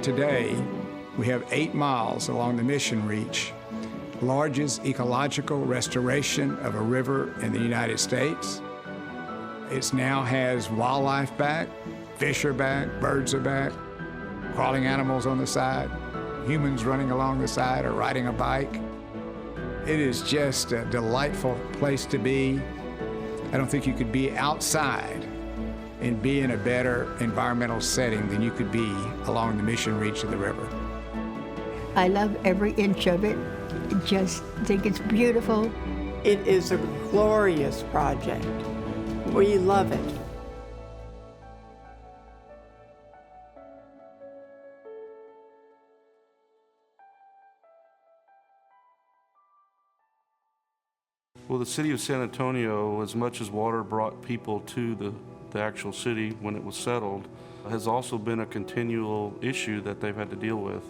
today, we have 8 miles along the Mission Reach, largest ecological restoration of a river in the United States. It now has wildlife back, fish are back, birds are back, crawling animals on the side, humans running along the side or riding a bike. It is just a delightful place to be. I don't think you could be outside and be in a better environmental setting than you could be along the Mission Reach of the river. I love every inch of it. I just think it's beautiful. It is a glorious project. We love it. Well, the city of San Antonio, as much as water brought people to the actual city when it was settled, has also been a continual issue that they've had to deal with.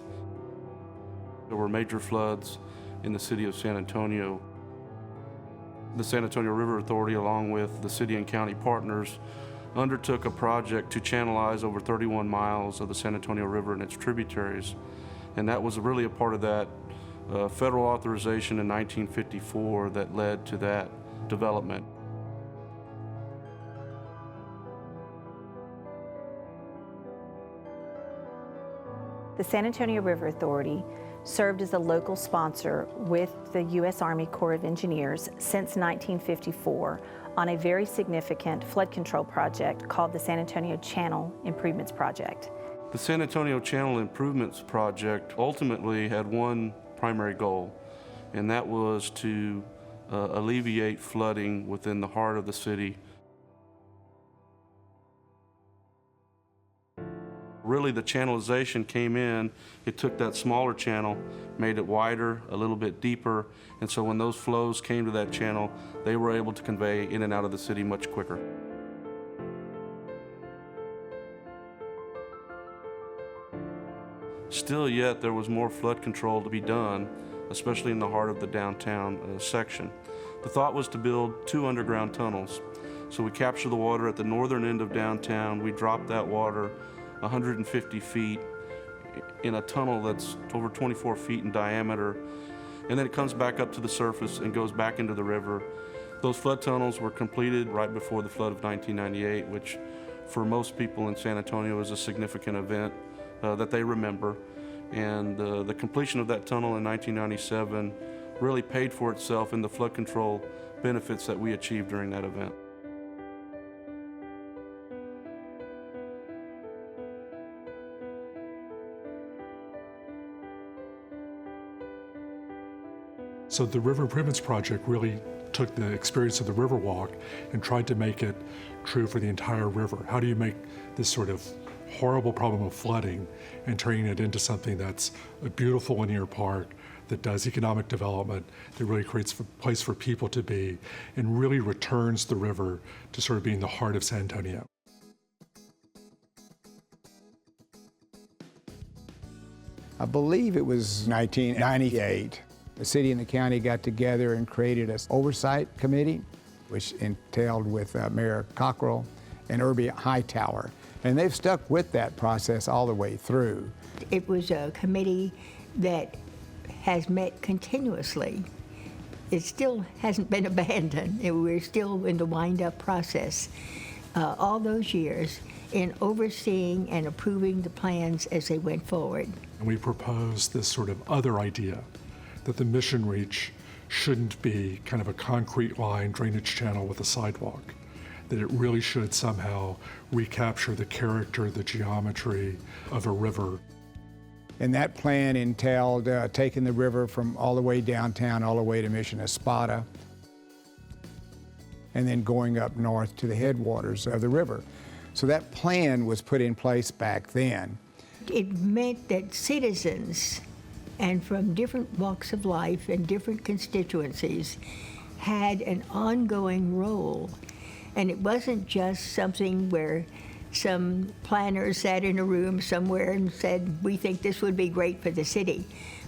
There were major floods in the city of San Antonio. The San Antonio River Authority, along with the city and county partners, undertook a project to channelize over 31 miles of the San Antonio River and its tributaries. And that was really a part of that federal authorization in 1954 that led to that development. The San Antonio River Authority served as a local sponsor with the U.S. Army Corps of Engineers since 1954 on a very significant flood control project called the San Antonio Channel Improvements Project. The San Antonio Channel Improvements Project ultimately had one primary goal, and that was to alleviate flooding within the heart of the city. Really, the channelization came in, it took that smaller channel, made it wider, a little bit deeper, and so when those flows came to that channel, they were able to convey in and out of the city much quicker. Still yet, there was more flood control to be done, especially in the heart of the downtown section. The thought was to build 2 underground tunnels. So we capture the water at the northern end of downtown, we drop that water 150 feet in a tunnel that's over 24 feet in diameter, and then it comes back up to the surface and goes back into the river. Those flood tunnels were completed right before the flood of 1998, which for most people in San Antonio is a significant event that they remember. And the completion of that tunnel in 1997 really paid for itself in the flood control benefits that we achieved during that event. So the River Improvements Project really took the experience of the Riverwalk and tried to make it true for the entire river. How do you make this sort of horrible problem of flooding and turning it into something that's a beautiful linear park that does economic development, that really creates a place for people to be, and really returns the river to sort of being the heart of San Antonio? I believe it was 1998. The city and the county got together and created an oversight committee, which entailed with Mayor Cockrell and Irby Hightower. And they've stuck with that process all the way through. It was a committee that has met continuously. It still hasn't been abandoned. We're still in the wind-up process all those years in overseeing and approving the plans as they went forward. And we proposed this sort of other idea that the Mission Reach shouldn't be kind of a concrete line drainage channel with a sidewalk, that it really should somehow recapture the character, the geometry of a river. And that plan entailed taking the river from all the way downtown, all the way to Mission Espada, and then going up north to the headwaters of the river. So that plan was put in place back then. It meant that citizens, and from different walks of life and different constituencies, had an ongoing role. And it wasn't just something where some planner sat in a room somewhere and said, we think this would be great for the city.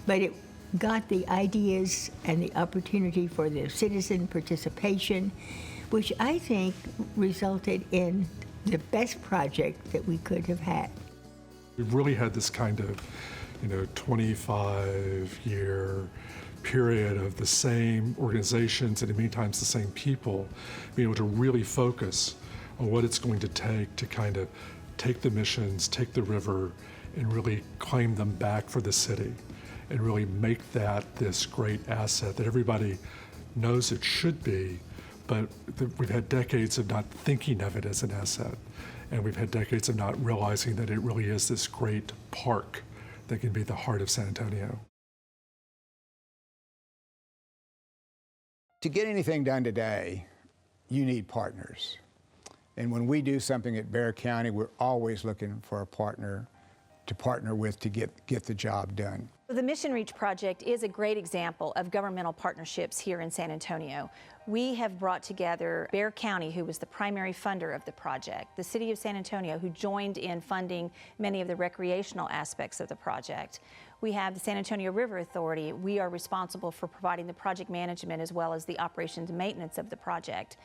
But it got the ideas and the opportunity for the citizen participation, which I think resulted in the best project that we could have had. We've really had this kind of, 25-year period of the same organizations and in many times the same people being able to really focus on what it's going to take to kind of take the missions, take the river, and really claim them back for the city and really make that this great asset that everybody knows it should be, but we've had decades of not thinking of it as an asset, and we've had decades of not realizing that it really is this great park that can be the heart of San Antonio. To get anything done today, you need partners. And when we do something at Bexar County, we're always looking for a partner to partner with to get the job done. The Mission Reach project is a great example of governmental partnerships here in San Antonio. We have brought together Bexar County, who was the primary funder of the project, the City of San Antonio, who joined in funding many of the recreational aspects of the project. We have the San Antonio River Authority. We are responsible for providing the project management as well as the operations and maintenance of the project.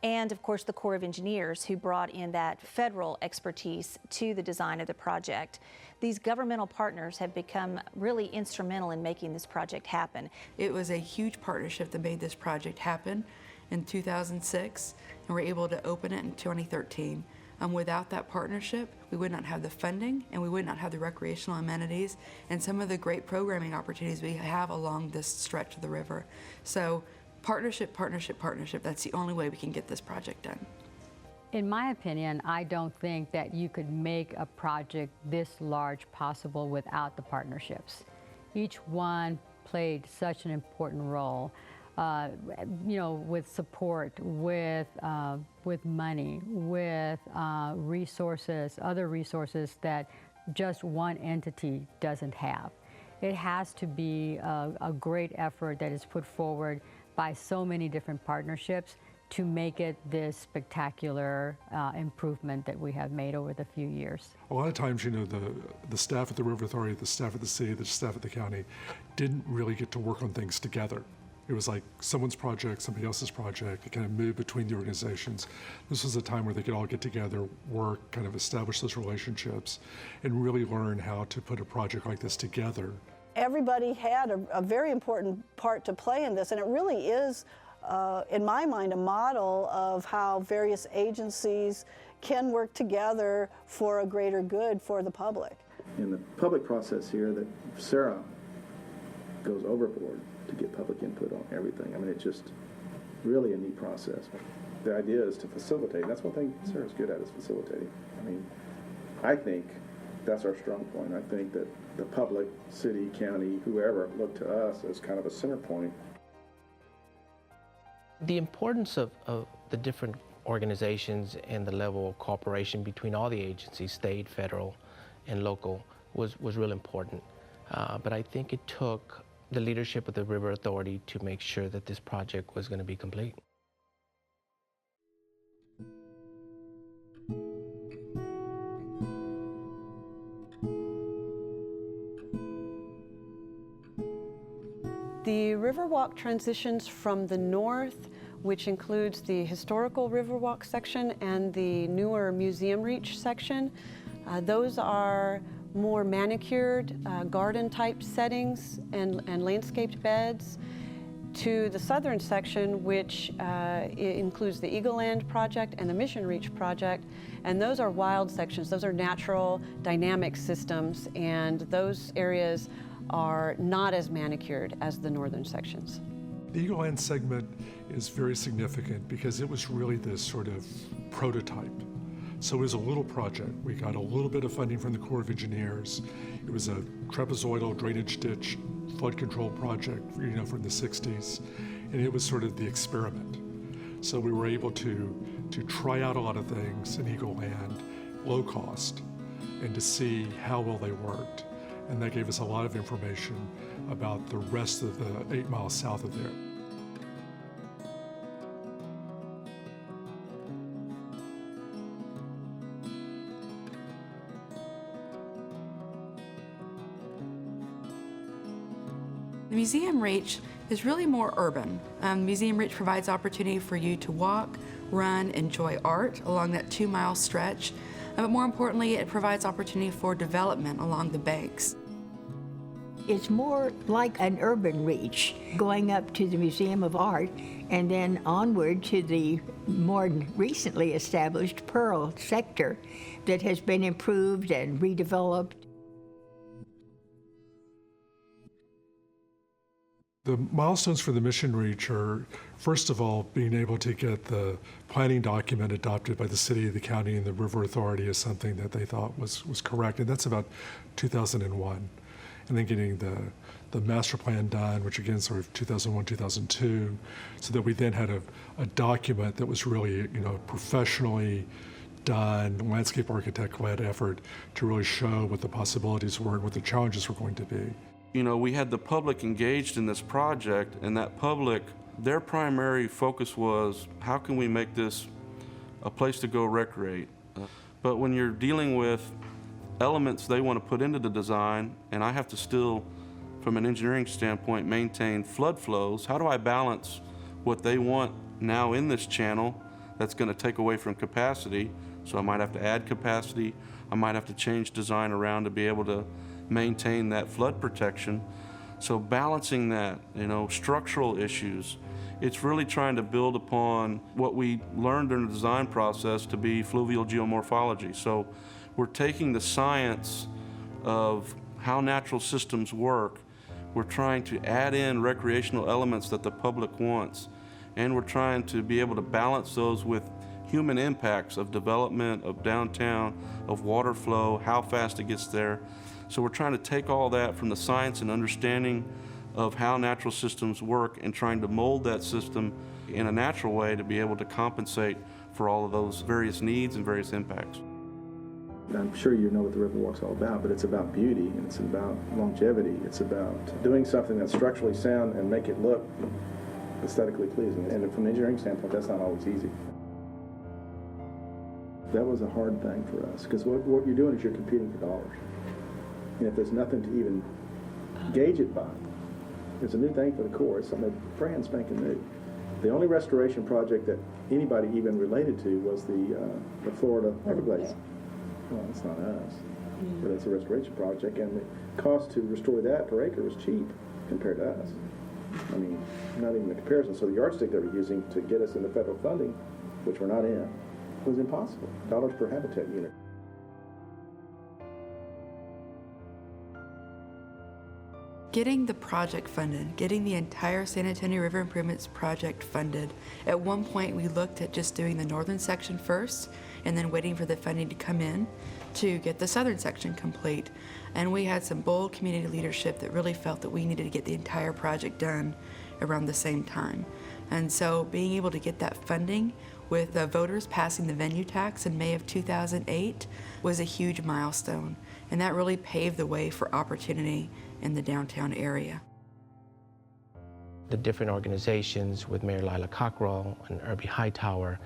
And of course the Corps of Engineers, who brought in that federal expertise to the design of the project. These governmental partners have become really instrumental in making this project happen. It was a huge partnership that made this project happen in 2006, and we're able to open it in 2013. Without that partnership, we would not have the funding and we would not have the recreational amenities and some of the great programming opportunities we have along this stretch of the river. So partnership, partnership, partnership, that's the only way we can get this project done. In my opinion, I don't think that you could make a project this large possible without the partnerships. Each one played such an important role, with support, with money, with resources, other resources that just one entity doesn't have. It has to be a great effort that is put forward by so many different partnerships to make it this spectacular improvement that we have made over the few years. A lot of times, the staff at the River Authority, the staff at the city, the staff at the county didn't really get to work on things together. It was like someone's project, somebody else's project. It kind of moved between the organizations. This was a time where they could all get together, work, kind of establish those relationships, and really learn how to put a project like this together. Everybody had a very important part to play in this, and it really is, in my mind, a model of how various agencies can work together for a greater good for the public. In the public process here, that Sarah goes overboard to get public input on everything. I mean, it's just really a neat process. The idea is to facilitate. That's one thing Sarah's good at, is facilitating. I mean, I think that's our strong point. I think that the public, city, county, whoever, look to us as kind of a center point. The importance of the different organizations and the level of cooperation between all the agencies, state, federal, and local, was real important. But I think it took the leadership of the River Authority to make sure that this project was going to be complete. The Riverwalk transitions from the north, which includes the historical Riverwalk section and the newer Museum Reach section. Those are more manicured garden-type settings and landscaped beds, to the southern section, which includes the Eagle Land project and the Mission Reach project, and those are wild sections. Those are natural dynamic systems, and those areas are not as manicured as the northern sections. The Eagle Land segment is very significant because it was really this sort of prototype. So it was a little project. We got a little bit of funding from the Corps of Engineers. It was a trapezoidal drainage ditch flood control project, from the 60s. And it was sort of the experiment. So we were able to try out a lot of things in Eagle Land, low cost, and to see how well they worked. And that gave us a lot of information about the rest of the 8 miles south of there. The Museum Reach is really more urban. Museum Reach provides opportunity for you to walk, run, enjoy art along that 2-mile stretch. But more importantly, it provides opportunity for development along the banks. It's more like an urban reach, going up to the Museum of Art and then onward to the more recently established Pearl sector that has been improved and redeveloped. The milestones for the mission reach are, first of all, being able to get the planning document adopted by the city, the county, and the river authority as something that they thought was correct, and that's about 2001. And then getting the master plan done, which again sort of 2001, 2002, so that we then had a document that was really, professionally done, landscape architect-led effort to really show what the possibilities were and what the challenges were going to be. We had the public engaged in this project, and that public, their primary focus was, how can we make this a place to go recreate? But when you're dealing with elements they want to put into the design, and I have to still, from an engineering standpoint, maintain flood flows, how do I balance what they want now in this channel that's going to take away from capacity? So I might have to add capacity, I might have to change design around to be able to maintain that flood protection. So balancing that, structural issues, it's really trying to build upon what we learned during the design process to be fluvial geomorphology. So we're taking the science of how natural systems work, we're trying to add in recreational elements that the public wants, and we're trying to be able to balance those with human impacts of development, of downtown, of water flow, how fast it gets there. So we're trying to take all that from the science and understanding of how natural systems work and trying to mold that system in a natural way to be able to compensate for all of those various needs and various impacts. I'm sure you know what the Riverwalk's all about, but it's about beauty, and it's about longevity. It's about doing something that's structurally sound and make it look aesthetically pleasing. And from an engineering standpoint, that's not always easy. That was a hard thing for us, because what you're doing is you're competing for dollars. And if there's nothing to even gauge it by, it's a new thing for the Corps. It's something brand spanking new. The only restoration project that anybody even related to was the Florida Everglades. Well, it's not us, but it's a restoration project, and the cost to restore that per acre was cheap compared to us. I mean, not even a comparison. So the yardstick they were using to get us into federal funding, which we're not in, was impossible. Dollars per habitat unit. Getting the project funded, getting the entire San Antonio River Improvements project funded. At one point, we looked at just doing the northern section first and then waiting for the funding to come in to get the southern section complete. And we had some bold community leadership that really felt that we needed to get the entire project done around the same time. And so being able to get that funding with the voters passing the venue tax in May of 2008 was a huge milestone. And that really paved the way for opportunity in the downtown area. The different organizations with Mayor Lila Cockrell and Irby Hightower,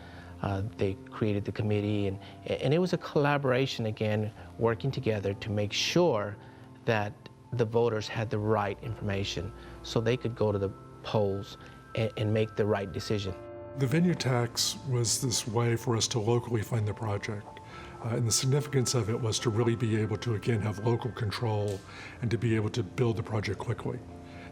they created the committee, and it was a collaboration again, working together to make sure that the voters had the right information so they could go to the polls and make the right decision. The venue tax was this way for us to locally fund the project. And the significance of it was to really be able to, again, have local control and to be able to build the project quickly.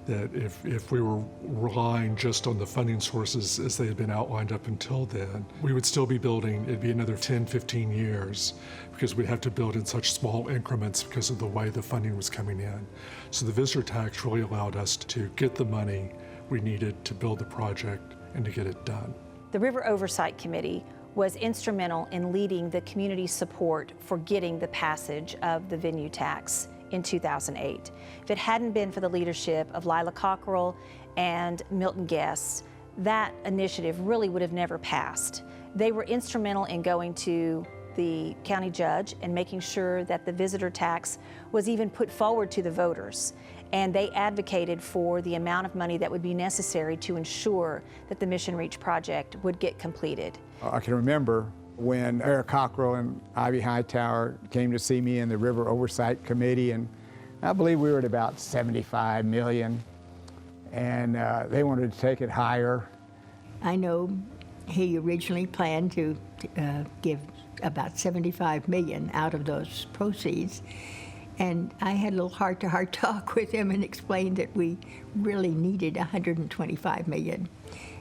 That if we were relying just on the funding sources as they had been outlined up until then, we would still be building, it'd be another 10, 15 years, because we'd have to build in such small increments because of the way the funding was coming in. So the visitor tax really allowed us to get the money we needed to build the project and to get it done. The River Oversight Committee was instrumental in leading the community support for getting the passage of the venue tax in 2008. If it hadn't been for the leadership of Lila Cockrell and Milton Guest, that initiative really would have never passed. They were instrumental in going to the county judge and making sure that the visitor tax was even put forward to the voters. And they advocated for the amount of money that would be necessary to ensure that the Mission Reach project would get completed. I can remember when Mayor Cockrell and Ivy Hightower came to see me in the River Oversight Committee, and I believe we were at about 75 million, and they wanted to take it higher. I know he originally planned to give about $75 million out of those proceeds. And I had a little heart-to-heart talk with him and explained that we really needed $125 million.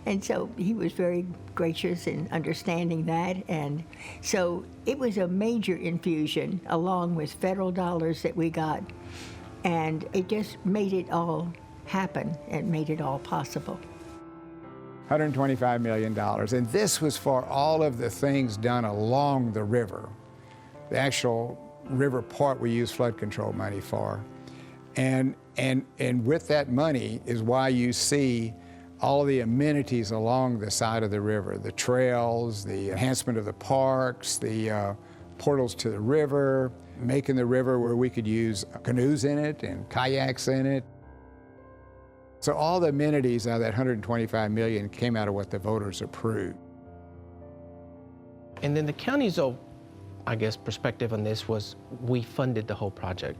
And so he was very gracious in understanding that. And so it was a major infusion along with federal dollars that we got. And it just made it all happen and made it all possible. $125 million. And this was for all of the things done along the river. The actual river part we use flood control money for. And with that money is why you see all the amenities along the side of the river, the trails, the enhancement of the parks, the portals to the river, making the river where we could use canoes in it and kayaks in it. So all the amenities out of that $125 million came out of what the voters approved. And then the county's, I guess, perspective on this was we funded the whole project.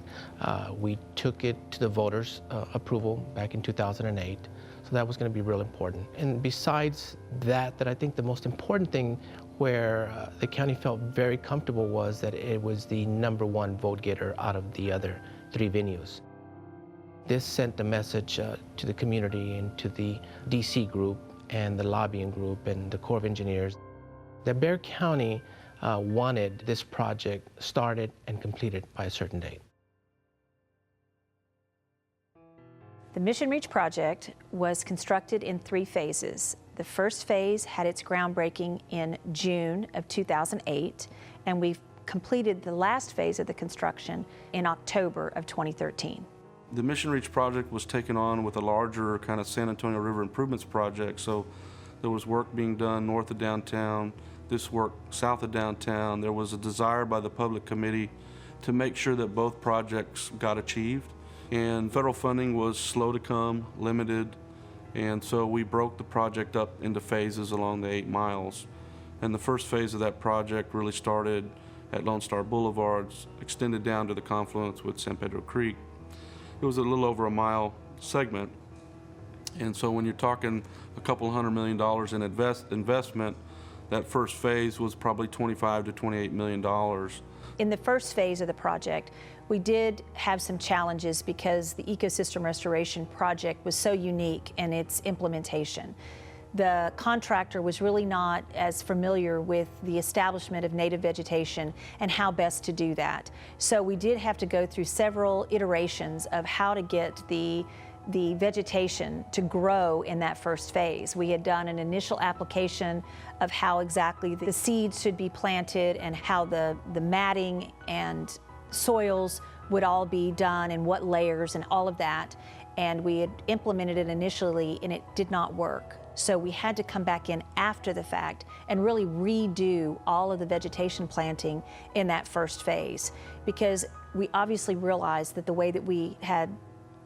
We took it to the voters' approval back in 2008, so that was going to be real important. And besides that, I think the most important thing where the county felt very comfortable was that it was the #1 vote getter out of the other 3 venues. This sent a message to the community and to the DC group and the lobbying group and the Corps of Engineers that Bexar County wanted this project started and completed by a certain date. The Mission Reach project was constructed in 3 phases. The first phase had its groundbreaking in June of 2008, and we completed the last phase of the construction in October of 2013. The Mission Reach project was taken on with a larger kind of San Antonio River improvements project, so there was work being done north of downtown, this work south of downtown. There was a desire by the public committee to make sure that both projects got achieved, and federal funding was slow to come, limited, and so we broke the project up into phases along the 8 miles. And the first phase of that project really started at Lone Star Boulevard, extended down to the confluence with San Pedro Creek. It was a little over a mile segment, and so when you're talking a couple $100 million in investment, that first phase was probably $25 to $28 million. In the first phase of the project, we did have some challenges because the ecosystem restoration project was so unique in its implementation. The contractor was really not as familiar with the establishment of native vegetation and how best to do that. So we did have to go through several iterations of how to get the vegetation to grow in that first phase. We had done an initial application of how exactly the seeds should be planted and how the matting and soils would all be done and what layers and all of that. And we had implemented it initially and it did not work. So we had to come back in after the fact and really redo all of the vegetation planting in that first phase, because we obviously realized that the way that we had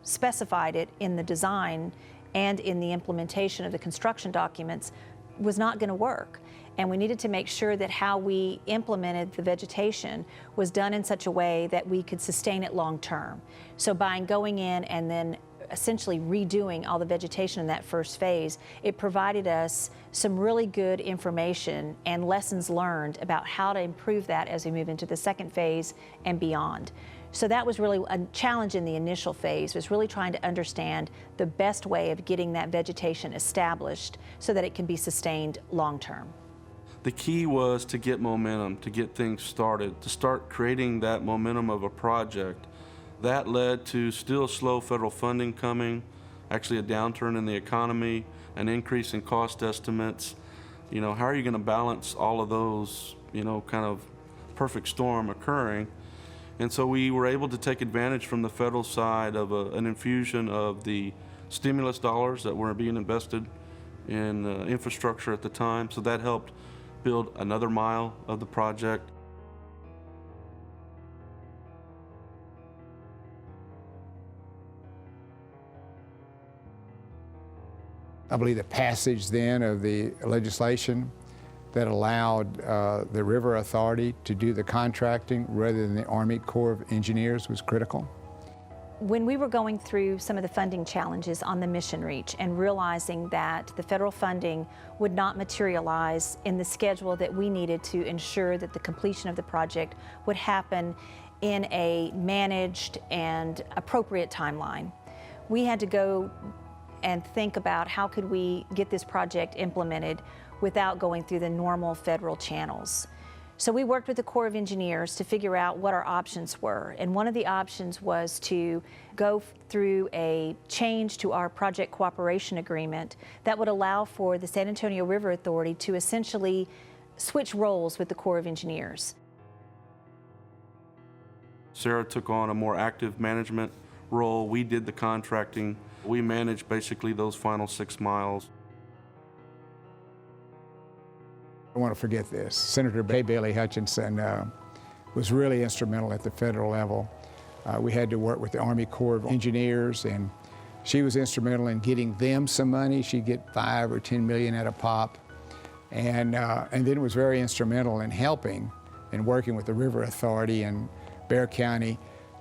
specified it in the design and in the implementation of the construction documents was not going to work. And we needed to make sure that how we implemented the vegetation was done in such a way that we could sustain it long term. So by going in and then essentially redoing all the vegetation in that first phase, it provided us some really good information and lessons learned about how to improve that as we move into the second phase and beyond. So that was really a challenge in the initial phase, was really trying to understand the best way of getting that vegetation established so that it can be sustained long term. The key was to get momentum, to get things started, to start creating that momentum of a project. That led to still slow federal funding coming, actually a downturn in the economy, an increase in cost estimates. You know, how are you going to balance all of those, you know, kind of perfect storm occurring? And so we were able to take advantage from the federal side of an infusion of the stimulus dollars that were being invested in infrastructure at the time. So that helped build another mile of the project. I believe the passage then of the legislation that allowed the River Authority to do the contracting rather than the Army Corps of Engineers was critical. When we were going through some of the funding challenges on the Mission Reach and realizing that the federal funding would not materialize in the schedule that we needed to ensure that the completion of the project would happen in a managed and appropriate timeline, we had to go and think about how could we get this project implemented without going through the normal federal channels. So we worked with the Corps of Engineers to figure out what our options were. And one of the options was to go through a change to our project cooperation agreement that would allow for the San Antonio River Authority to essentially switch roles with the Corps of Engineers. Sarah took on a more active management role. We did the contracting. We managed basically those final 6 miles. I don't want to forget this. Senator Bailey Hutchinson was really instrumental at the federal level. We had to work with the Army Corps of Engineers, and she was instrumental in getting them some money. She'd get $5 or $10 million at a pop, and then was very instrumental in helping and working with the River Authority in Bexar County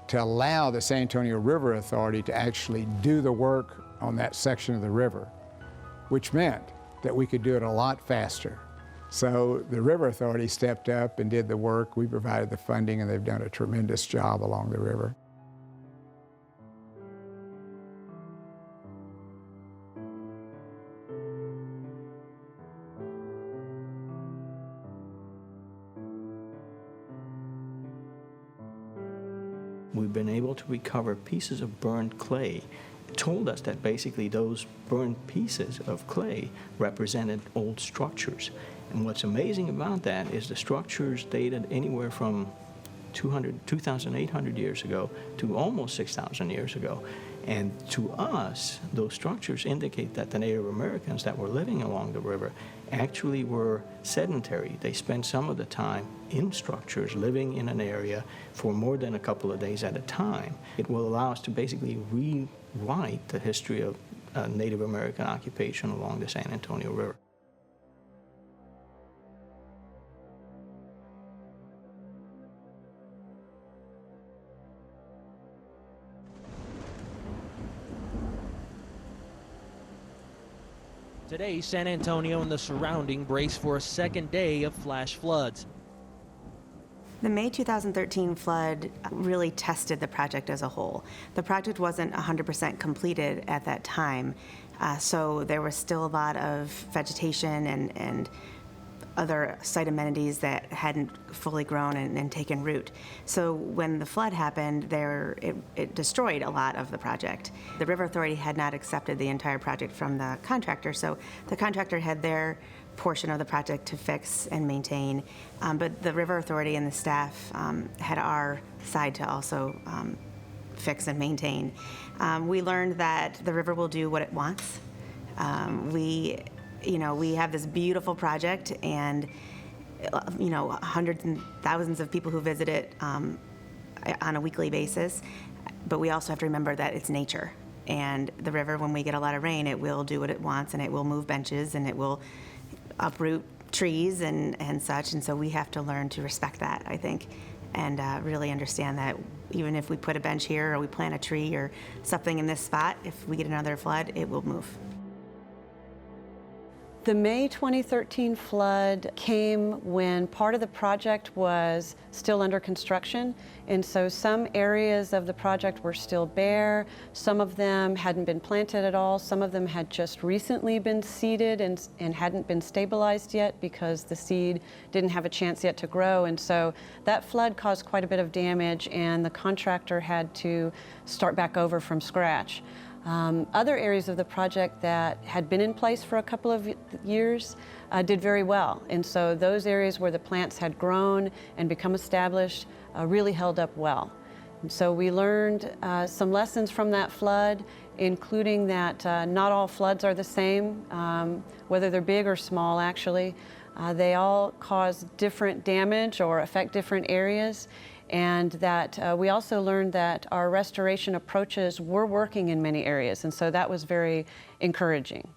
to allow the San Antonio River Authority to actually do the work on that section of the river, which meant that we could do it a lot faster. So the River Authority stepped up and did the work. We provided the funding, and they've done a tremendous job along the river. We've been able to recover pieces of burned clay. It told us that basically those burned pieces of clay represented old structures. And what's amazing about that is the structures dated anywhere from 2,800 years ago to almost 6,000 years ago. And to us, those structures indicate that the Native Americans that were living along the river actually were sedentary. They spent some of the time in structures, living in an area for more than a couple of days at a time. It will allow us to basically rewrite the history of Native American occupation along the San Antonio River. Today, San Antonio and the surrounding brace for a second day of flash floods. The May 2013 flood really tested the project as a whole. The project wasn't 100% completed at that time, so there was still a lot of vegetation and other site amenities that hadn't fully grown and taken root. So when the flood happened, it destroyed a lot of the project. The River Authority had not accepted the entire project from the contractor, so the contractor had their portion of the project to fix and maintain, but the River Authority and the staff had our side to also fix and maintain. We learned that the river will do what it wants. We have this beautiful project, and hundreds and thousands of people who visit it on a weekly basis. But we also have to remember that it's nature, and the river, when we get a lot of rain, it will do what it wants, and it will move benches, and it will uproot trees and such. And so we have to learn to respect that, I think, and really understand that even if we put a bench here or we plant a tree or something in this spot, if we get another flood, it will move. The May 2013 flood came when part of the project was still under construction, and so some areas of the project were still bare. Some of them hadn't been planted at all. Some of them had just recently been seeded and hadn't been stabilized yet because the seed didn't have a chance yet to grow. And so that flood caused quite a bit of damage, and the contractor had to start back over from scratch. Other areas of the project that had been in place for a couple of years did very well. And so those areas where the plants had grown and become established really held up well. And so we learned some lessons from that flood, including that not all floods are the same, whether they're big or small actually. They all cause different damage or affect different areas. And that we also learned that our restoration approaches were working in many areas, and so that was very encouraging.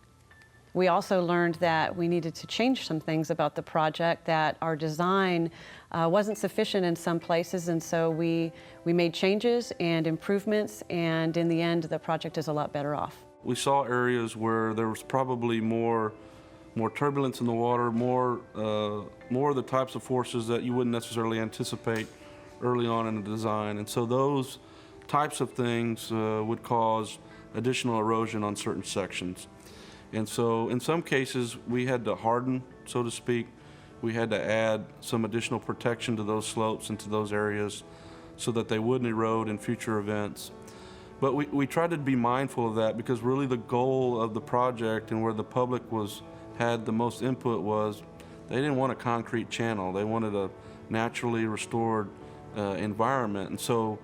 We also learned that we needed to change some things about the project, that our design wasn't sufficient in some places, and so we made changes and improvements, and in the end, the project is a lot better off. We saw areas where there was probably more turbulence in the water, more of the types of forces that you wouldn't necessarily anticipate early on in the design. And so those types of things would cause additional erosion on certain sections. And so in some cases, we had to harden, so to speak. We had to add some additional protection to those slopes and to those areas so that they wouldn't erode in future events. But we tried to be mindful of that, because really the goal of the project and where the public had the most input was they didn't want a concrete channel. They wanted a naturally restored environment. And so,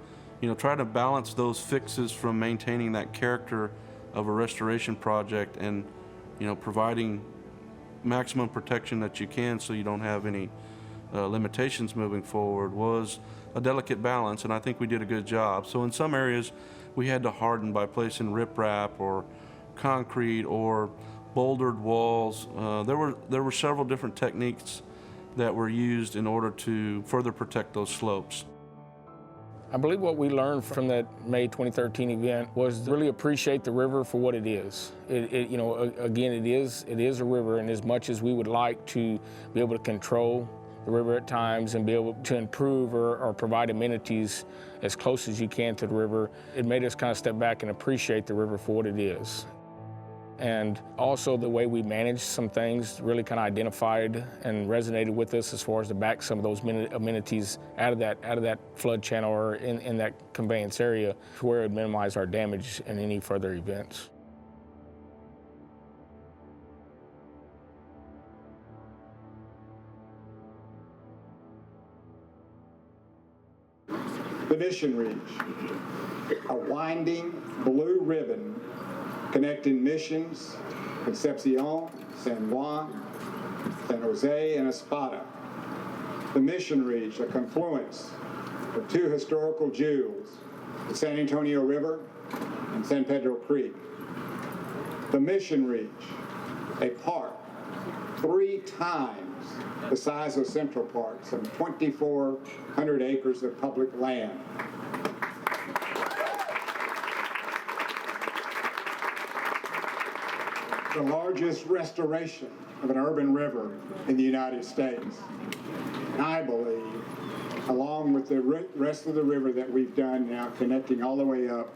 try to balance those fixes from maintaining that character of a restoration project and, providing maximum protection that you can so you don't have any limitations moving forward was a delicate balance, and I think we did a good job. So in some areas, we had to harden by placing riprap or concrete or bouldered walls. There were several different techniques that were used in order to further protect those slopes. I believe what we learned from that May 2013 event was to really appreciate the river for what it is. Again, it is a river, and as much as we would like to be able to control the river at times and be able to improve or provide amenities as close as you can to the river, it made us kind of step back and appreciate the river for what it is. And also the way we managed some things really kind of identified and resonated with us as far as to back some of those amenities out of that flood channel or in that conveyance area to where it would minimize our damage in any further events. The Mission Reach, a winding blue ribbon connecting Missions, Concepcion, San Juan, San Jose, and Espada. The Mission Reach, a confluence of two historical jewels, the San Antonio River and San Pedro Creek. The Mission Reach, a park 3 times the size of Central Park, some 2,400 acres of public land. The largest restoration of an urban river in the United States. And I believe, along with the rest of the river that we've done now, connecting all the way up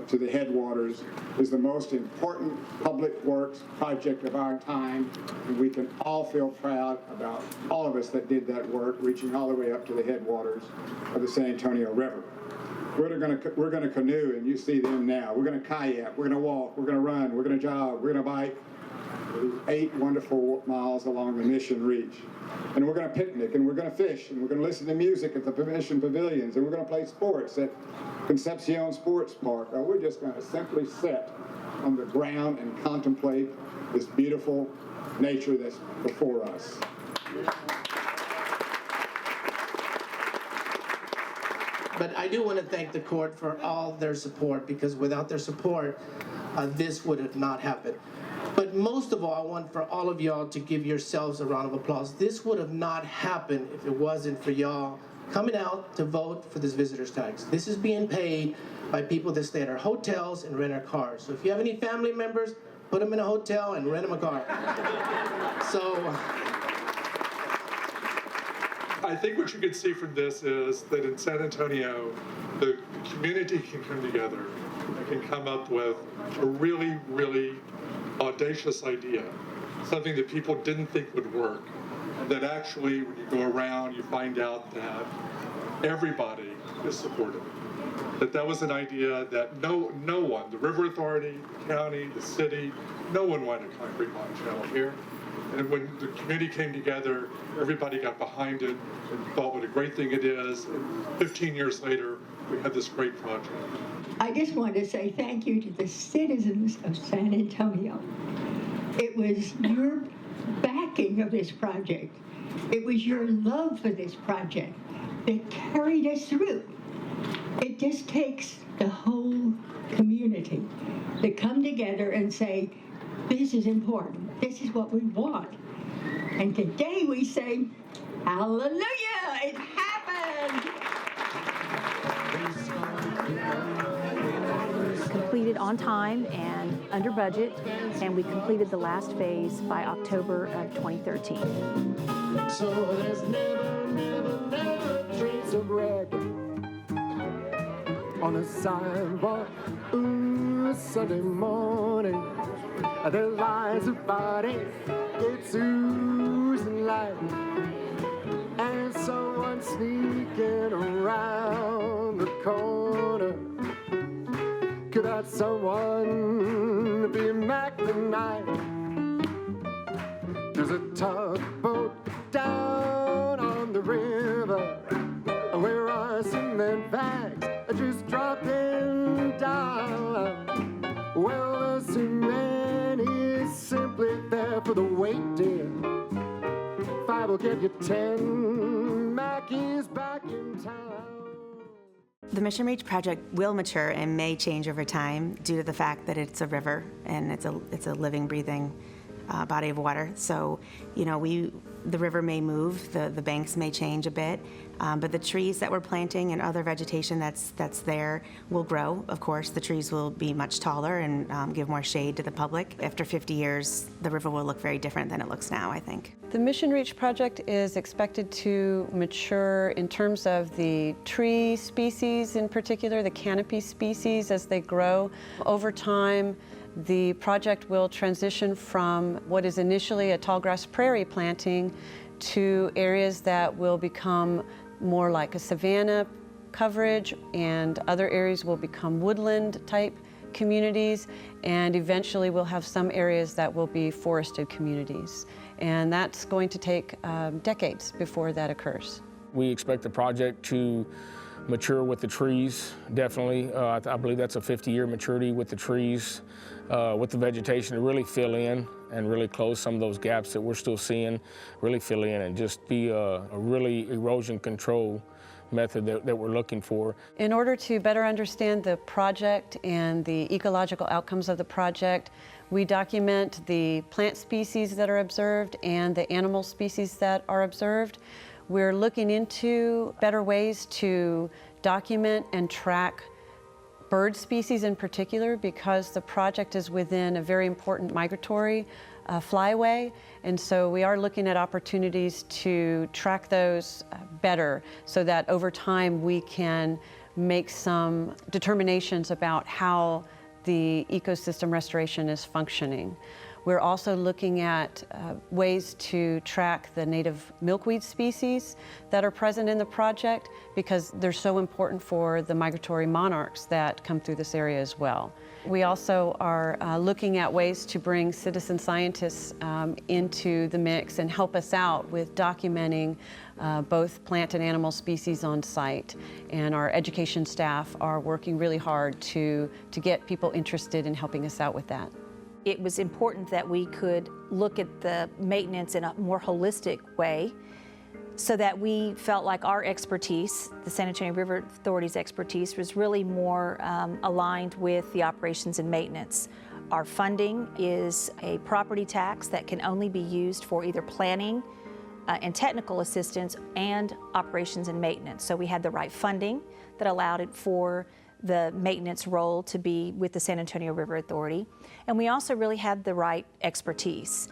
to the headwaters, is the most important public works project of our time, and we can all feel proud about all of us that did that work, reaching all the way up to the headwaters of the San Antonio River. We're going to canoe, and you see them now. We're going to kayak, we're going to walk, we're going to run, we're going to jog, we're going to bike 8 wonderful miles along the Mission Reach. And we're going to picnic, and we're going to fish, and we're going to listen to music at the Mission Pavilions, and we're going to play sports at Concepcion Sports Park. Or we're just going to simply sit on the ground and contemplate this beautiful nature that's before us. But I do want to thank the court for all their support, because without their support, this would have not happened. But most of all, I want for all of y'all to give yourselves a round of applause. This would have not happened if it wasn't for y'all coming out to vote for this visitor's tax. This is being paid by people that stay at our hotels and rent our cars. So if you have any family members, put them in a hotel and rent them a car. So I think what you can see from this is that in San Antonio, the community can come together and can come up with a really, really audacious idea, something that people didn't think would work, and that actually, when you go around, you find out that everybody is supportive. That was an idea that no one, the River Authority, the county, the city, no one wanted a concrete line channel here. And when the community came together, everybody got behind it and thought what a great thing it is. And 15 years later, we had this great project. I just want to say thank you to the citizens of San Antonio. It was your backing of this project. It was your love for this project that carried us through. It just takes the whole community to come together and say, this is important. This is what we want. And today we say, hallelujah, it happened. Completed on time and under budget, and we completed the last phase by October of 2013. So there's never trace of red on a sidewalk. Ooh, Sunday morning, there lies a body, it's oozing light, and someone sneaking around the corner. Could that someone be Mac the Knight? There's a tugboat down on the river where our cement bags are just dropping down. Well, the cement is simply there for the weight, dear. 5 will get you 10. Mac is back in town. The Mission Reach project will mature and may change over time due to the fact that it's a river and it's a living, breathing body of water. So, you know, the river may move, the banks may change a bit, but the trees that we're planting and other vegetation that's there will grow. Of course, the trees will be much taller and give more shade to the public. After 50 years, the river will look very different than it looks now, I think. The Mission Reach project is expected to mature in terms of the tree species, in particular, the canopy species as they grow. Over time, the project will transition from what is initially a tallgrass prairie planting to areas that will become more like a savanna coverage, and other areas will become woodland type communities, and eventually we'll have some areas that will be forested communities. And that's going to take decades before that occurs. We expect the project to mature with the trees, definitely. I believe that's a 50-year maturity with the trees, with the vegetation to really fill in and really close some of those gaps that we're still seeing, really fill in and just be a really erosion control method that we're looking for. In order to better understand the project and the ecological outcomes of the project, we document the plant species that are observed and the animal species that are observed. We're looking into better ways to document and track bird species in particular, because the project is within a very important migratory flyway, and so we are looking at opportunities to track those better so that over time we can make some determinations about how the ecosystem restoration is functioning. We're also looking at ways to track the native milkweed species that are present in the project, because they're so important for the migratory monarchs that come through this area as well. We also are looking at ways to bring citizen scientists into the mix and help us out with documenting both plant and animal species on site. And our education staff are working really hard to get people interested in helping us out with that. It was important that we could look at the maintenance in a more holistic way, so that we felt like our expertise, the San Antonio River Authority's expertise, was really more aligned with the operations and maintenance. Our funding is a property tax that can only be used for either planning and technical assistance and operations and maintenance. So we had the right funding that allowed it for the maintenance role to be with the San Antonio River Authority. And we also really had the right expertise.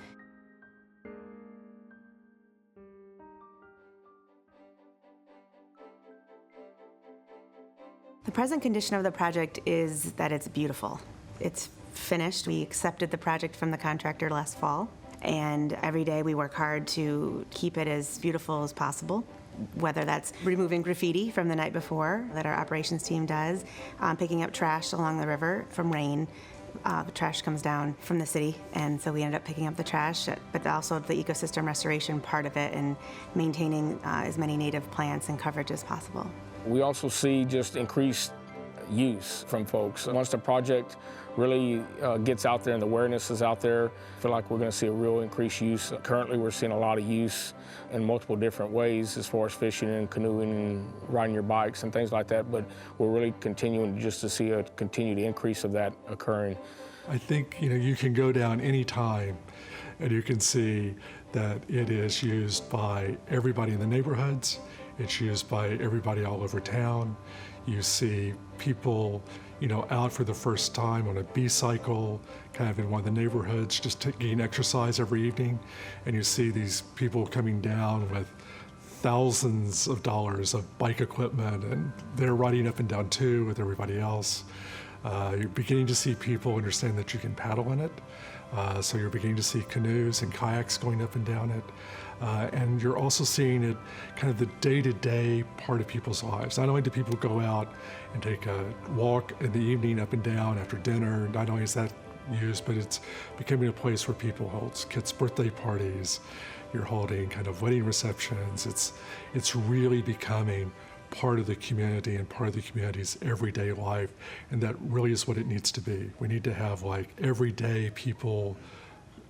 The present condition of the project is that it's beautiful. It's finished. We accepted the project from the contractor last fall, and every day we work hard to keep it as beautiful as possible, whether that's removing graffiti from the night before that our operations team does, picking up trash along the river from rain. The trash comes down from the city, and so we ended up picking up the trash, but also the ecosystem restoration part of it and maintaining as many native plants and coverage as possible. We also see just increased use from folks. Once the project really gets out there and the awareness is out there, I feel like we're going to see a real increased use. Currently, we're seeing a lot of use in multiple different ways as far as fishing and canoeing and riding your bikes and things like that, but we're really continuing just to see a continued increase of that occurring. I think you can go down any time and you can see that it is used by everybody in the neighborhoods. It's used by everybody all over town. You see people, out for the first time on a bee cycle, kind of in one of the neighborhoods, just taking exercise every evening. And you see these people coming down with thousands of dollars of bike equipment, and they're riding up and down too with everybody else. You're beginning to see people understand that you can paddle in it. So you're beginning to see canoes and kayaks going up and down it. And you're also seeing it kind of the day-to-day part of people's lives. Not only do people go out and take a walk in the evening up and down after dinner, not only is that used, but it's becoming a place where people hold kids' birthday parties. You're holding kind of wedding receptions. It's really becoming part of the community and part of the community's everyday life, and that really is what it needs to be. We need to have everyday people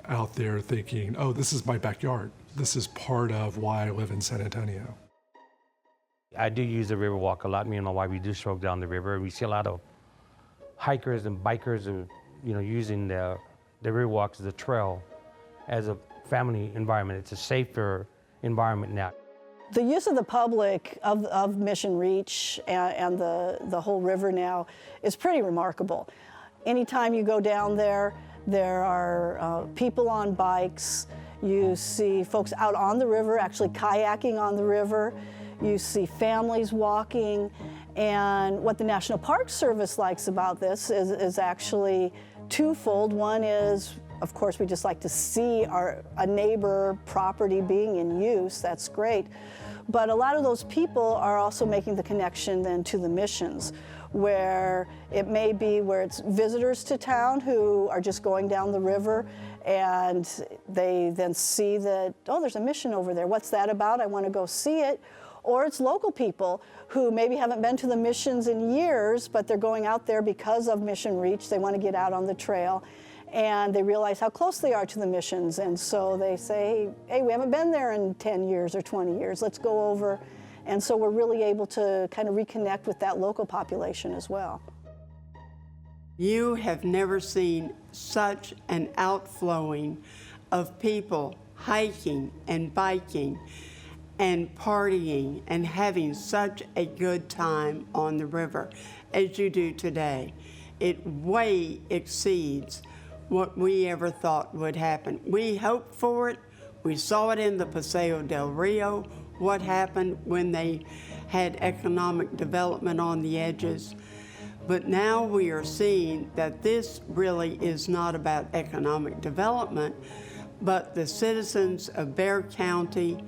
out there thinking, oh, this is my backyard. This is part of why I live in San Antonio. I do use the Riverwalk a lot. Me and my wife, we do stroke down the river. We see a lot of hikers and bikers using the Riverwalk as a trail, as a family environment. It's a safer environment now. The use of the public of Mission Reach and the whole river now is pretty remarkable. Anytime you go down there are people on bikes. You see folks out on the river, actually kayaking on the river. You see families walking. And what the National Park Service likes about this is actually twofold. One is, of course, we just like to see a neighbor property being in use. That's great. But a lot of those people are also making the connection then to the missions, where it may be where it's visitors to town who are just going down the river, and they then see that, oh, there's a mission over there. What's that about? I want to go see it. Or it's local people who maybe haven't been to the missions in years, but they're going out there because of Mission Reach. They want to get out on the trail, and they realize how close they are to the missions. And so they say, hey, we haven't been there in 10 years or 20 years. Let's go over. And so we're really able to kind of reconnect with that local population as well. You have never seen such an outflowing of people hiking and biking and partying and having such a good time on the river as you do today. It way exceeds what we ever thought would happen. We hoped for it. We saw it in the Paseo del Rio, what happened when they had economic development on the edges. But now we are seeing that this really is not about economic development, but the citizens of Bexar County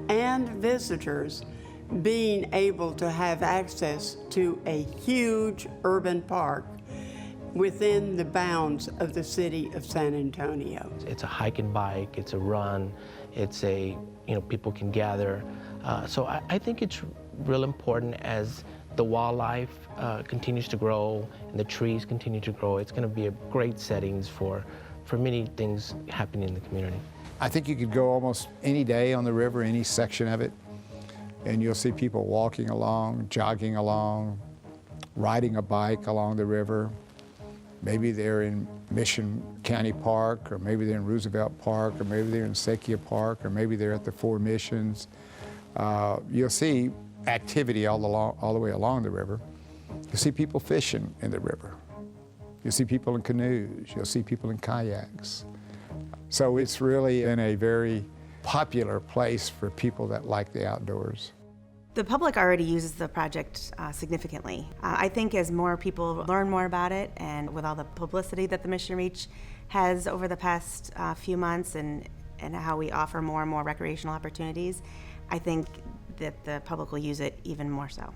and visitors being able to have access to a huge urban park within the bounds of the city of San Antonio. It's a hike and bike, it's a run, it's people can gather. So I think it's real important as the wildlife continues to grow and the trees continue to grow. It's going to be a great settings for many things happening in the community. I think you could go almost any day on the river, any section of it, and you'll see people walking along, jogging along, riding a bike along the river. Maybe they're in Mission County Park, or maybe they're in Roosevelt Park, or maybe they're in Sequia Park, or maybe they're at the Four Missions. You'll see activity all the way along the river. You'll see people fishing in the river. You'll see people in canoes. You'll see people in kayaks. So it's really in a very popular place for people that like the outdoors. The public already uses the project significantly. I think as more people learn more about it, and with all the publicity that the Mission Reach has over the past few months, and how we offer more and more recreational opportunities, I think that the public will use it even more so.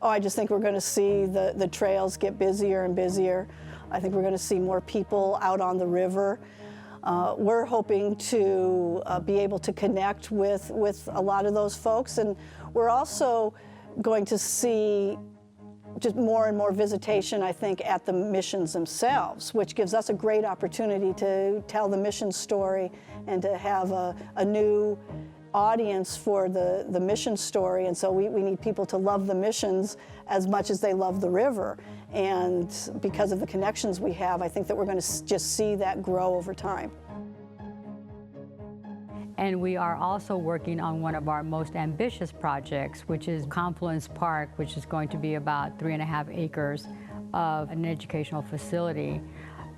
Oh, I just think we're going to see the trails get busier and busier. I think we're going to see more people out on the river. We're hoping to be able to connect with a lot of those folks, and we're also going to see just more and more visitation, I think, at the missions themselves, which gives us a great opportunity to tell the mission story and to have a new audience for the mission story, and so we need people to love the missions as much as they love the river. And because of the connections we have, I think that we're going to just see that grow over time. And we are also working on one of our most ambitious projects, which is Confluence Park, which is going to be about 3.5 acres of an educational facility,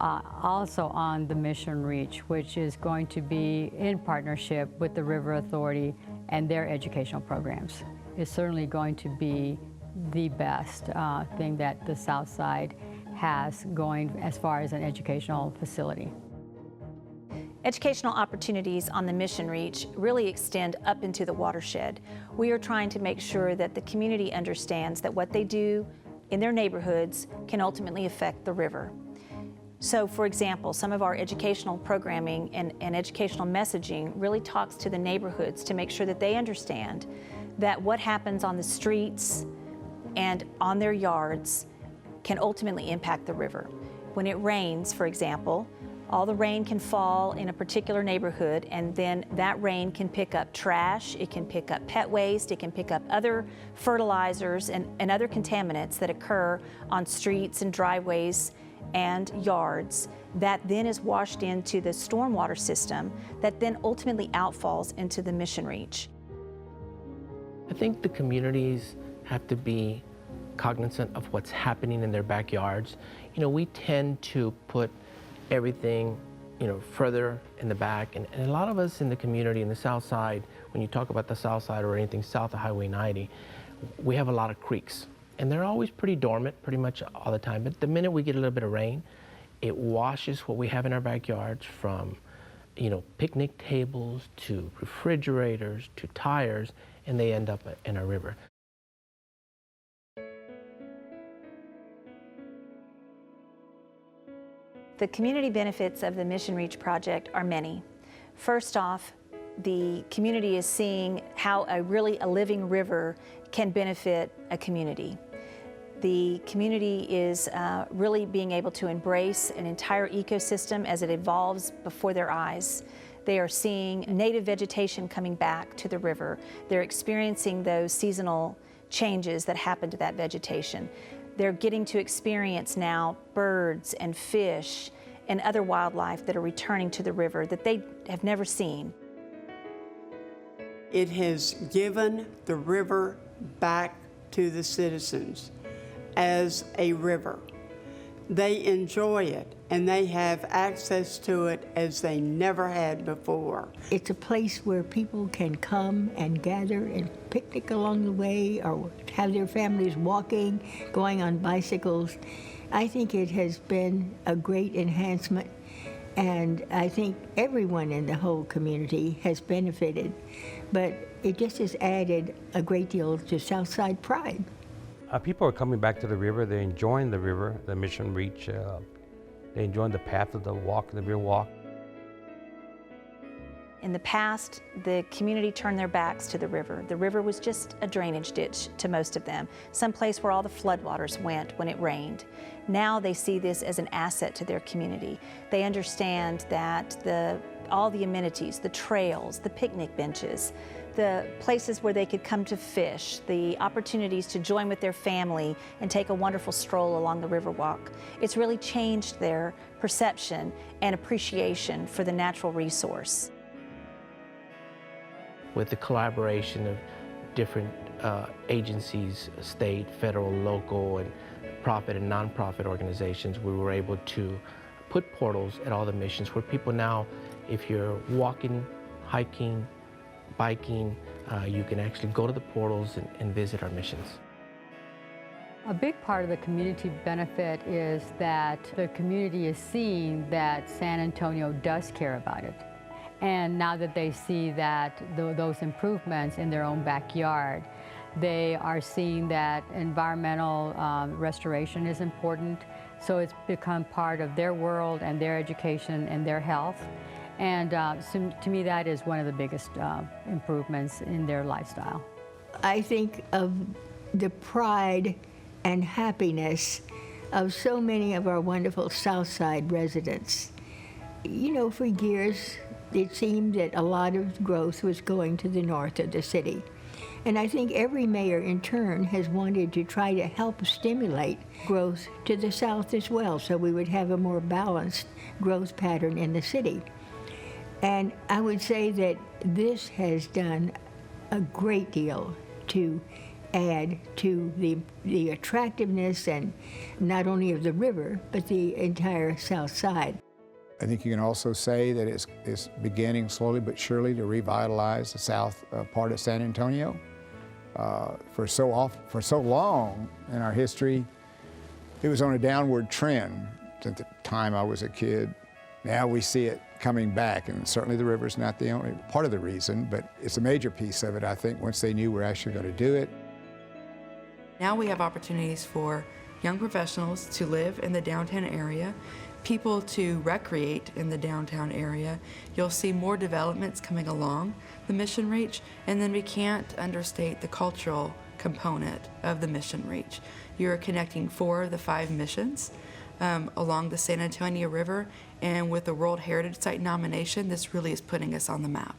also on the Mission Reach, which is going to be in partnership with the River Authority and their educational programs. It's certainly going to be the best thing that the South Side has going as far as an educational facility. Educational opportunities on the Mission Reach really extend up into the watershed. We are trying to make sure that the community understands that what they do in their neighborhoods can ultimately affect the river. So, for example, some of our educational programming and educational messaging really talks to the neighborhoods to make sure that they understand that what happens on the streets and on their yards can ultimately impact the river. When it rains, for example, all the rain can fall in a particular neighborhood, and then that rain can pick up trash, it can pick up pet waste, it can pick up other fertilizers and other contaminants that occur on streets and driveways and yards that then is washed into the stormwater system that then ultimately outfalls into the Mission Reach. I think the communities have to be cognizant of what's happening in their backyards. You know, we tend to put everything, you know, further in the back, and a lot of us in the community in the South Side, when you talk about the South Side or anything south of Highway 90, we have a lot of creeks, and they're always pretty dormant pretty much all the time, but the minute we get a little bit of rain, it washes what we have in our backyards, from, you know, picnic tables to refrigerators to tires, and they end up in a river. The community benefits of the Mission Reach project are many. First off, the community is seeing how a living river can benefit a community. The community is really being able to embrace an entire ecosystem as it evolves before their eyes. They are seeing native vegetation coming back to the river. They're experiencing those seasonal changes that happen to that vegetation. They're getting to experience now birds and fish and other wildlife that are returning to the river that they have never seen. It has given the river back to the citizens as a river. They enjoy it, and they have access to it as they never had before. It's a place where people can come and gather and picnic along the way, or have their families walking, going on bicycles. I think it has been a great enhancement, and I think everyone in the whole community has benefited, but it just has added a great deal to Southside pride. People are coming back to the river. They're enjoying the river, the Mission Reach. They're enjoying the path of the walk, the river walk. In the past, the community turned their backs to the river. The river was just a drainage ditch to most of them, some place where all the floodwaters went when it rained. Now they see this as an asset to their community. They understand that all the amenities, the trails, the picnic benches, the places where they could come to fish, the opportunities to join with their family and take a wonderful stroll along the Riverwalk. It's really changed their perception and appreciation for the natural resource. With the collaboration of different agencies, state, federal, local, and profit and nonprofit organizations, we were able to put portals at all the missions where people now, if you're walking, hiking, biking, you can actually go to the portals and visit our missions. A big part of the community benefit is that the community is seeing that San Antonio does care about it. And now that they see that those improvements in their own backyard, they are seeing that environmental restoration is important. So it's become part of their world and their education and their health. And so to me, that is one of the biggest improvements in their lifestyle. I think of the pride and happiness of so many of our wonderful Southside residents. You know, for years, it seemed that a lot of growth was going to the north of the city. And I think every mayor in turn has wanted to try to help stimulate growth to the south as well, so we would have a more balanced growth pattern in the city. And I would say that this has done a great deal to add to the attractiveness and not only of the river, but the entire south side. I think you can also say that it's beginning slowly but surely to revitalize the south part of San Antonio. For so long in our history, it was on a downward trend since the time I was a kid. Now we see it coming back, and certainly the river's not the only part of the reason, but it's a major piece of it, I think, once they knew we're actually going to do it. Now we have opportunities for young professionals to live in the downtown area, people to recreate in the downtown area. You'll see more developments coming along the Mission Reach, and then we can't understate the cultural component of the Mission Reach. You're connecting 4 of the 5 missions along the San Antonio River, and with the World Heritage Site nomination, this really is putting us on the map.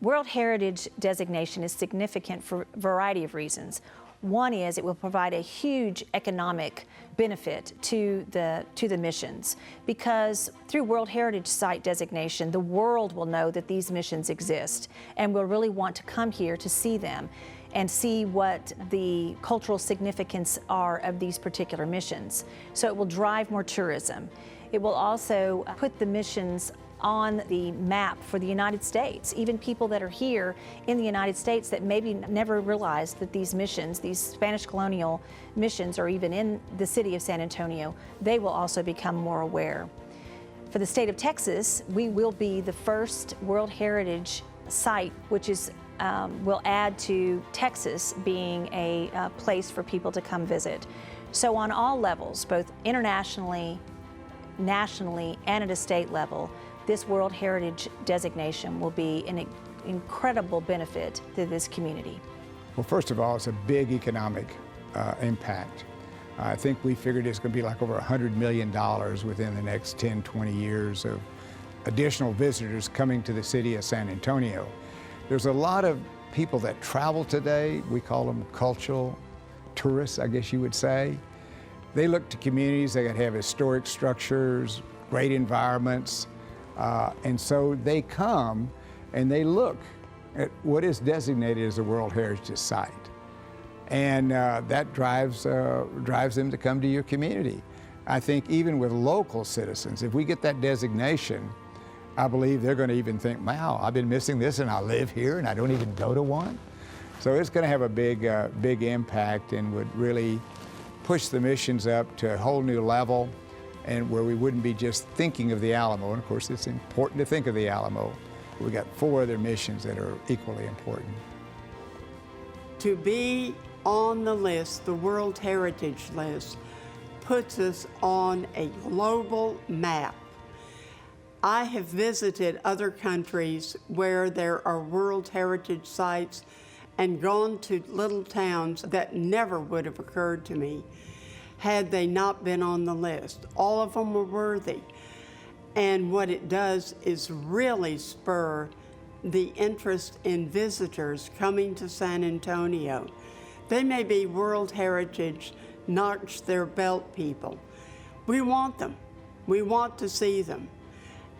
World Heritage designation is significant for a variety of reasons. One is it will provide a huge economic benefit to the missions, because through World Heritage Site designation, the world will know that these missions exist and will really want to come here to see them and see what the cultural significance are of these particular missions. So it will drive more tourism. It will also put the missions on the map for the United States. Even people that are here in the United States that maybe never realized that these missions, these Spanish colonial missions, are even in the city of San Antonio, they will also become more aware. For the state of Texas, we will be the first World Heritage Site, which is will add to Texas being a place for people to come visit. So on all levels, both internationally, nationally, and at a state level, this World Heritage designation will be an incredible benefit to this community. Well, first of all, it's a big economic impact. I think we figured it's going to be like over $100 million within the next 10, 20 years of additional visitors coming to the city of San Antonio. There's a lot of people that travel today. We call them cultural tourists, I guess you would say. They look to communities that have historic structures, great environments, and so they come and they look at what is designated as a World Heritage Site. And that drives them to come to your community. I think even with local citizens, if we get that designation, I believe they're going to even think, wow, I've been missing this and I live here and I don't even go to one. So it's going to have a big impact and would really push the missions up to a whole new level, and where we wouldn't be just thinking of the Alamo. And of course, it's important to think of the Alamo. We got 4 other missions that are equally important. To be on the list, the World Heritage list, puts us on a global map. I have visited other countries where there are World Heritage sites and gone to little towns that never would have occurred to me had they not been on the list. All of them were worthy. And what it does is really spur the interest in visitors coming to San Antonio. They may be World Heritage, notch their belt people. We want them. We want to see them.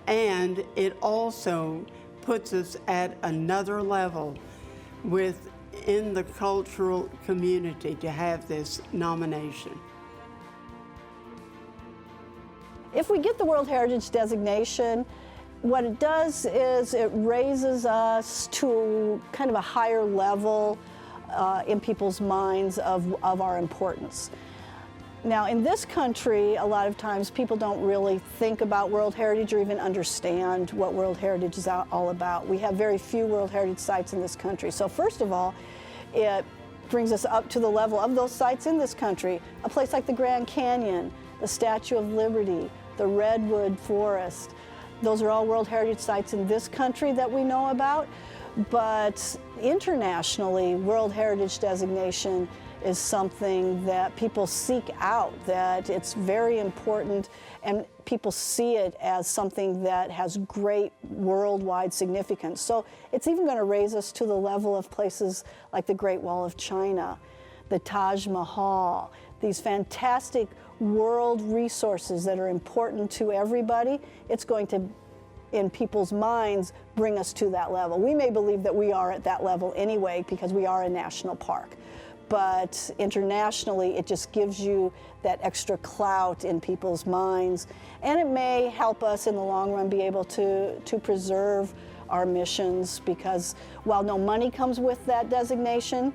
And it also puts us at another level within the cultural community to have this nomination. If we get the World Heritage designation, what it does is it raises us to kind of a higher level in people's minds of our importance. Now, in this country, a lot of times people don't really think about World Heritage or even understand what World Heritage is all about. We have very few World Heritage sites in this country. So first of all, it brings us up to the level of those sites in this country. A place like the Grand Canyon, the Statue of Liberty, the Redwood Forest. Those are all World Heritage sites in this country that we know about. But internationally, World Heritage designation is something that people seek out, that it's very important, and people see it as something that has great worldwide significance. So it's even going to raise us to the level of places like the Great Wall of China, the Taj Mahal, these fantastic world resources that are important to everybody. It's going to, in people's minds, bring us to that level. We may believe that we are at that level anyway because we are a national park. But internationally, it just gives you that extra clout in people's minds. And it may help us in the long run be able to preserve our missions, because while no money comes with that designation,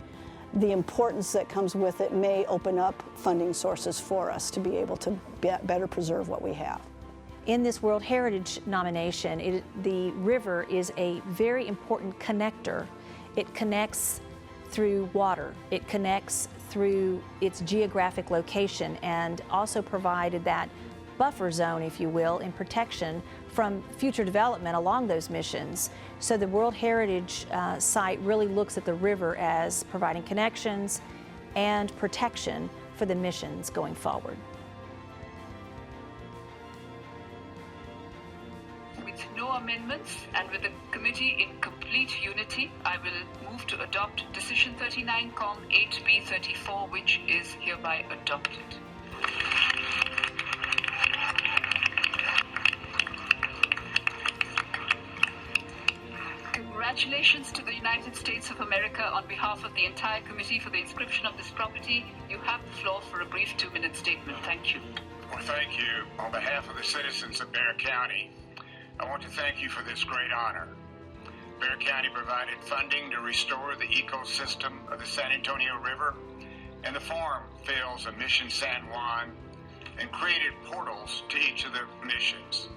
the importance that comes with it may open up funding sources for us to be able to better preserve what we have. In this World Heritage nomination, the river is a very important connector. It connects through water. It connects through its geographic location, and also provided that buffer zone, if you will, in protection from future development along those missions. So the World Heritage site really looks at the river as providing connections and protection for the missions going forward. With no amendments and with the committee in complete unity, I will move to adopt Decision 39 Com 8B34, which is hereby adopted. Congratulations to the United States of America on behalf of the entire committee for the inscription of this property. You have the floor for a brief 2-minute statement. Thank you. Well, thank you. On behalf of the citizens of Bexar County, I want to thank you for this great honor. Bexar County provided funding to restore the ecosystem of the San Antonio River, and the farm fields of Mission San Juan, and created portals to each of the missions.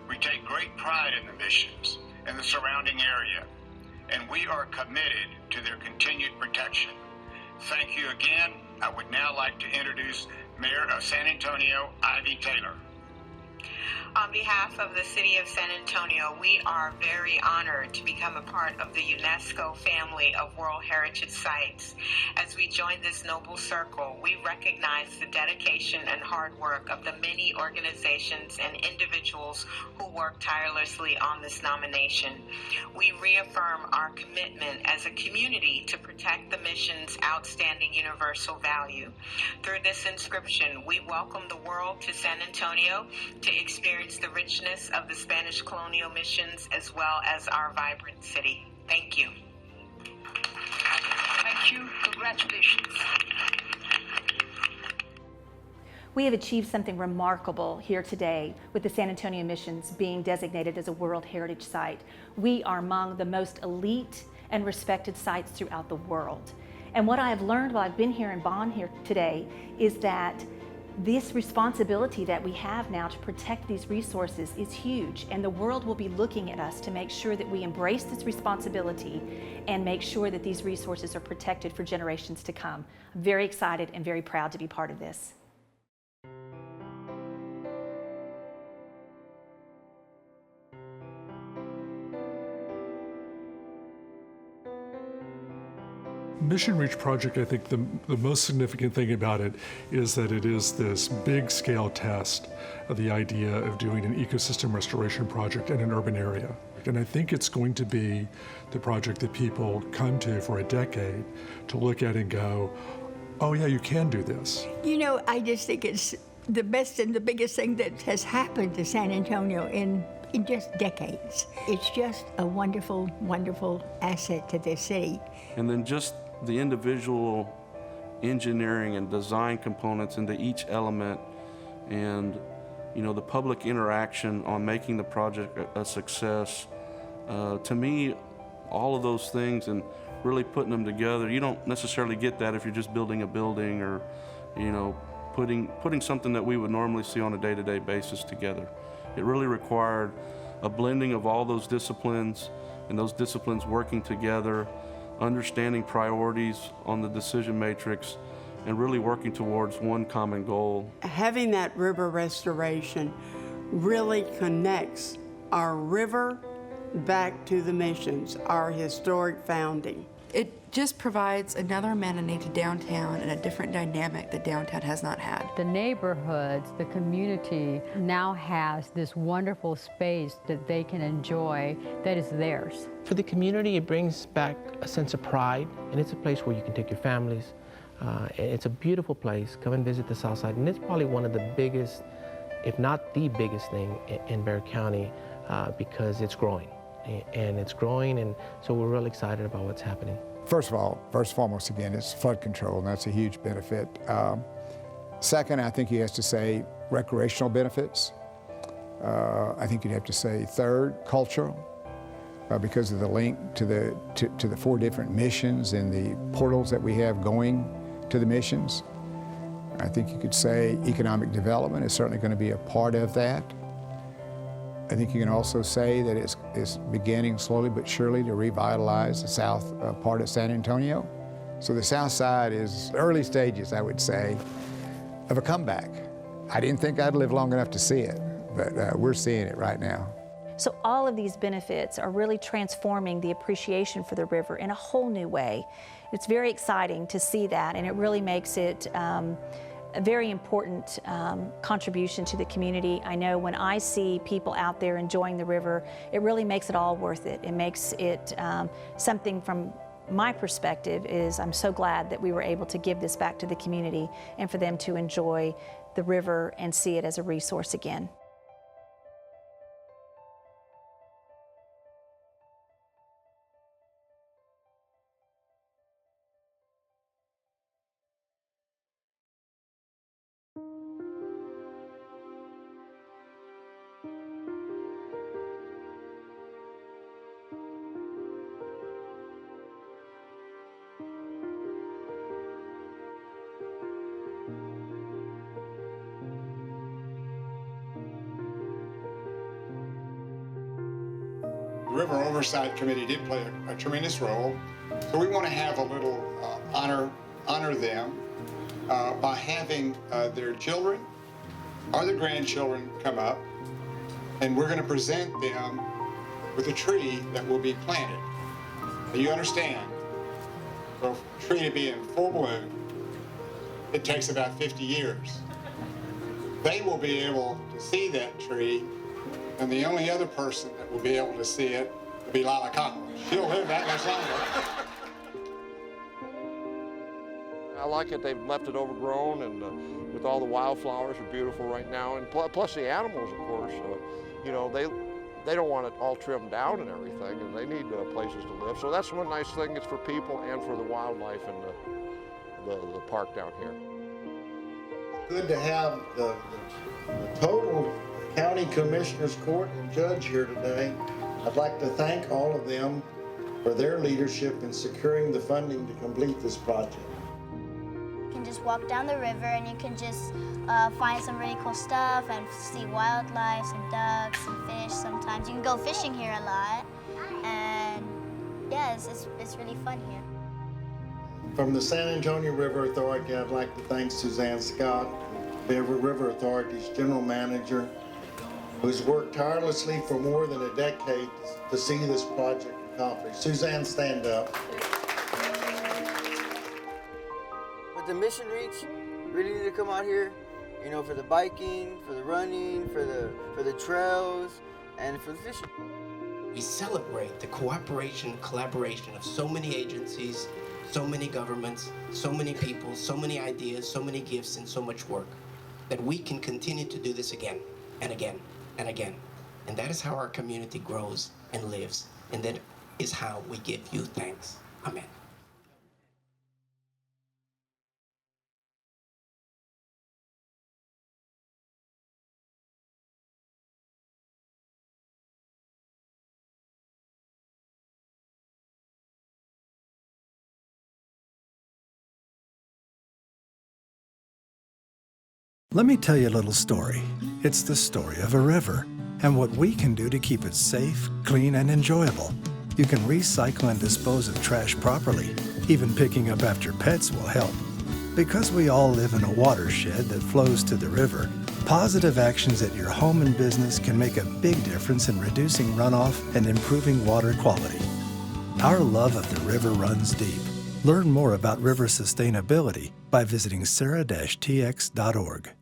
We take great pride in the missions and the surrounding area, and we are committed to their continued protection. Thank you again. I would now like to introduce Mayor of San Antonio, Ivy Taylor. On behalf of the City of San Antonio, we are very honored to become a part of the UNESCO family of World Heritage Sites. As we join this noble circle, we recognize the dedication and hard work of the many organizations and individuals who work tirelessly on this nomination. We reaffirm our commitment as a community to protect the mission's outstanding universal value. Through this inscription, we welcome the world to San Antonio to experience the richness of the Spanish colonial missions as well as our vibrant city. Thank you. Thank you. Congratulations. We have achieved something remarkable here today with the San Antonio missions being designated as a World Heritage Site. We are among the most elite and respected sites throughout the world. And what I have learned while I've been here in Bonn here today is that this responsibility that we have now to protect these resources is huge, and the world will be looking at us to make sure that we embrace this responsibility and make sure that these resources are protected for generations to come. I'm very excited and very proud to be part of this. Mission Reach project, I think the most significant thing about it is that it is this big scale test of the idea of doing an ecosystem restoration project in an urban area. And I think it's going to be the project that people come to for a decade to look at and go, oh yeah, you can do this. You know, I just think it's the best and the biggest thing that has happened to San Antonio in just decades. It's just a wonderful, wonderful asset to this city. And then just the individual engineering and design components into each element, and the public interaction on making the project a success. To me, all of those things and really putting them together, you don't necessarily get that if you're just building a building or putting something that we would normally see on a day-to-day basis together. It really required a blending of all those disciplines, and those disciplines working together, understanding priorities on the decision matrix, and really working towards one common goal. Having that river restoration really connects our river back to the missions, our historic founding. It just provides another amenity to downtown and a different dynamic that downtown has not had. The neighborhoods, the community now has this wonderful space that they can enjoy that is theirs. For the community, it brings back a sense of pride, and it's a place where you can take your families. It's a beautiful place. Come and visit the South Side, and it's probably one of the biggest, if not the biggest thing in Bexar County because it's growing. And it's growing, and so we're really excited about what's happening. First and foremost, again, it's flood control, and that's a huge benefit. Second, I think he has to say recreational benefits. I think you'd have to say third, cultural, because of the link to the 4 different missions and the portals that we have going to the missions. I think you could say economic development is certainly going to be a part of that. I think you can also say that it's beginning slowly but surely to revitalize the south part of San Antonio. So the south side is early stages, I would say, of a comeback. I didn't think I'd live long enough to see it, but we're seeing it right now. So all of these benefits are really transforming the appreciation for the river in a whole new way. It's very exciting to see that, and it really makes it a very important contribution to the community. I know when I see people out there enjoying the river, it really makes it all worth it. It makes it something from my perspective is I'm so glad that we were able to give this back to the community and for them to enjoy the river and see it as a resource again. The River Oversight Committee did play a tremendous role, so we want to have a little honor them by having their children or their grandchildren come up, and we're going to present them with a tree that will be planted. Now, you understand, for a tree to be in full bloom, it takes about 50 years. They will be able to see that tree, and the only other person that will be able to see it will be Lila Cotton. She'll live that much longer. I like it they've left it overgrown, and with all the wildflowers are beautiful right now, and plus the animals, of course. You know, they don't want it all trimmed down and everything, and they need places to live. So that's one nice thing. It's for people and for the wildlife in the park down here. Good to have the total County Commissioners Court and Judge here today. I'd like to thank all of them for their leadership in securing the funding to complete this project. You can just walk down the river and you can just find some really cool stuff and see wildlife, some ducks, some fish sometimes. You can go fishing here a lot, and yeah, it's really fun here. From the San Antonio River Authority, I'd like to thank Suzanne Scott, the River Authority's General Manager, who's worked tirelessly for more than a decade to see this project accomplished. Suzanne, stand up. With the Mission Reach, really need to come out here, you know, for the biking, for the running, for the trails, and for the fishing. We celebrate the cooperation, collaboration of so many agencies, so many governments, so many people, so many ideas, so many gifts, and so much work, that we can continue to do this again and again and again. And that is how our community grows and lives, and that is how we give you thanks. Amen. Let me tell you a little story. It's the story of a river and what we can do to keep it safe, clean, and enjoyable. You can recycle and dispose of trash properly. Even picking up after pets will help. Because we all live in a watershed that flows to the river, Positive actions at your home and business can make a big difference in reducing runoff and improving water quality. Our love of the river runs deep. Learn more about river sustainability by visiting sera-tx.org.